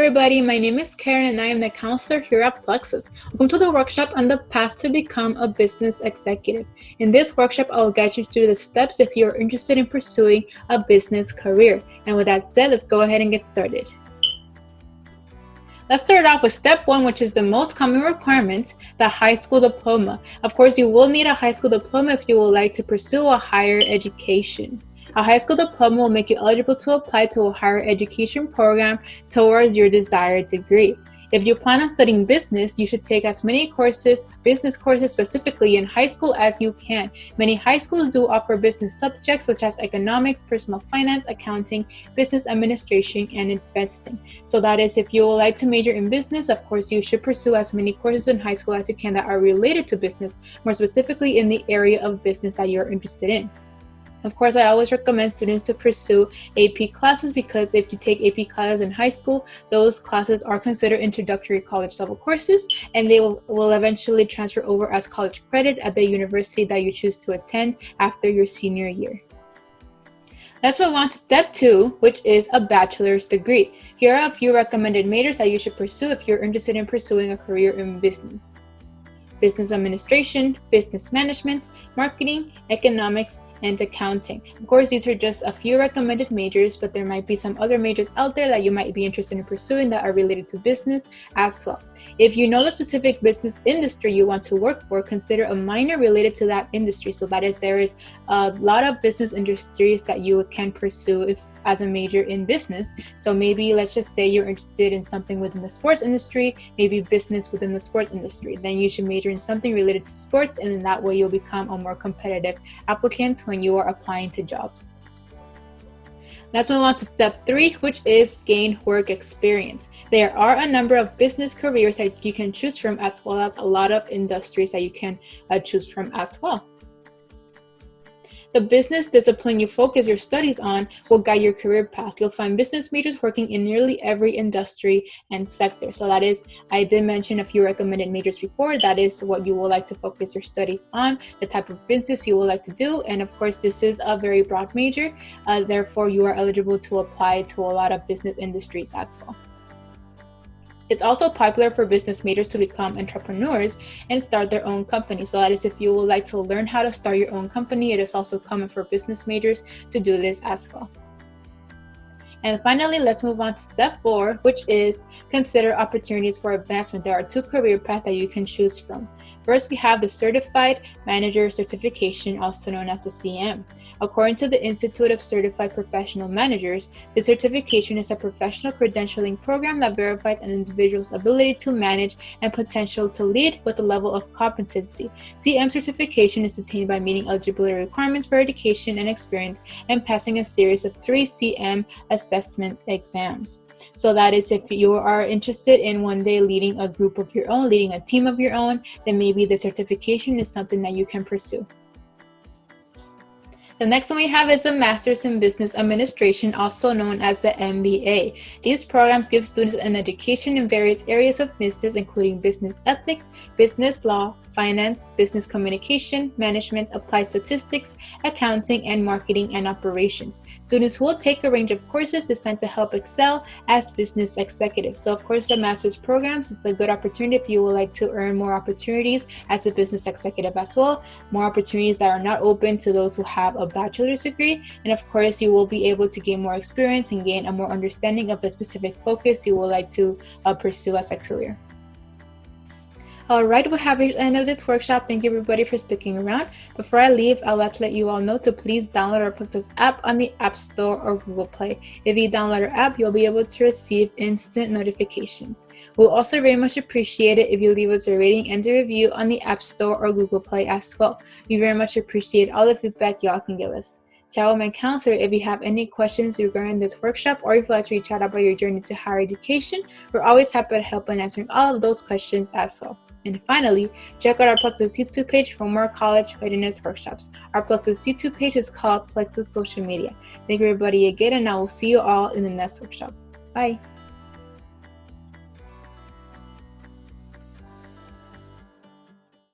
everybody, my name is Karen and I am the counselor here at Plexus. Welcome to the workshop on the path to become a business executive. In this workshop, I will guide you through the steps if you are interested in pursuing a business career. And with that said, let's go ahead and get started. Let's start off with step 1, which is the most common requirement, the high school diploma. Of course, you will need a high school diploma if you would like to pursue a higher education. A high school diploma will make you eligible to apply to a higher education program towards your desired degree. If you plan on studying business, you should take as many business courses specifically in high school as you can. Many high schools do offer business subjects such as economics, personal finance, accounting, business administration, and investing. So that is, if you would like to major in business, of course, you should pursue as many courses in high school as you can that are related to business, more specifically in the area of business that you're interested in. Of course, I always recommend students to pursue AP classes because if you take AP classes in high school, those classes are considered introductory college level courses, and they will eventually transfer over as college credit at the university that you choose to attend after your senior year. Let's move on to step 2, which is a bachelor's degree. Here are a few recommended majors that you should pursue if you're interested in pursuing a career in business. Business administration, business management, marketing, economics, and accounting. Of course, these are just a few recommended majors, but there might be some other majors out there that you might be interested in pursuing that are related to business as well. If you know the specific business industry you want to work for, consider a minor related to that industry. So that is, there is a lot of business industries that you can pursue as a major in business. So maybe let's just say you're interested in something within the sports industry, maybe business within the sports industry. Then you should major in something related to sports, and in that way you'll become a more competitive applicant when you are applying to jobs. Let's move on to step 3, which is gain work experience. There are a number of business careers that you can choose from, as well as a lot of industries that you can choose from as well. The business discipline you focus your studies on will guide your career path. You'll find business majors working in nearly every industry and sector. So that is, I did mention a few recommended majors before. That is what you would like to focus your studies on, the type of business you would like to do. And of course, this is a very broad major. Therefore, you are eligible to apply to a lot of business industries as well. It's also popular for business majors to become entrepreneurs and start their own company. So that is, if you would like to learn how to start your own company, it is also common for business majors to do this as well. And finally, let's move on to step 4, which is consider opportunities for advancement. There are 2 career paths that you can choose from. First, we have the Certified Manager Certification, also known as the CM. According to the Institute of Certified Professional Managers, the certification is a professional credentialing program that verifies an individual's ability to manage and potential to lead with a level of competency. CM certification is attained by meeting eligibility requirements for education and experience and passing a series of 3 CM assessment exams. So that is, if you are interested in one day leading a group of your own, leading a team of your own, then maybe the certification is something that you can pursue. The next one we have is a Master's in Business Administration, also known as the MBA. These programs give students an education in various areas of business, including business ethics, business law, finance, business communication, management, applied statistics, accounting, and marketing and operations. Students will take a range of courses designed to help excel as business executives. So of course, the master's programs is a good opportunity if you would like to earn more opportunities as a business executive as well, more opportunities that are not open to those who have a bachelor's degree. And of course, you will be able to gain more experience and gain a more understanding of the specific focus you would like to pursue as a career. Alright, we have reached the end of this workshop. Thank you everybody for sticking around. Before I leave, I'd like to let you all know to please download our Plexus app on the App Store or Google Play. If you download our app, you'll be able to receive instant notifications. We'll also very much appreciate it if you leave us a rating and a review on the App Store or Google Play as well. We very much appreciate all the feedback y'all can give us. Ciao, my counselor. If you have any questions regarding this workshop, or if you'd like to reach out about your journey to higher education, we're always happy to help in answering all of those questions as well. And finally, check out our Plexus YouTube page for more college readiness workshops. Our Plexus YouTube page is called Plexus Social Media. Thank you everybody again, and I will see you all in the next workshop. Bye.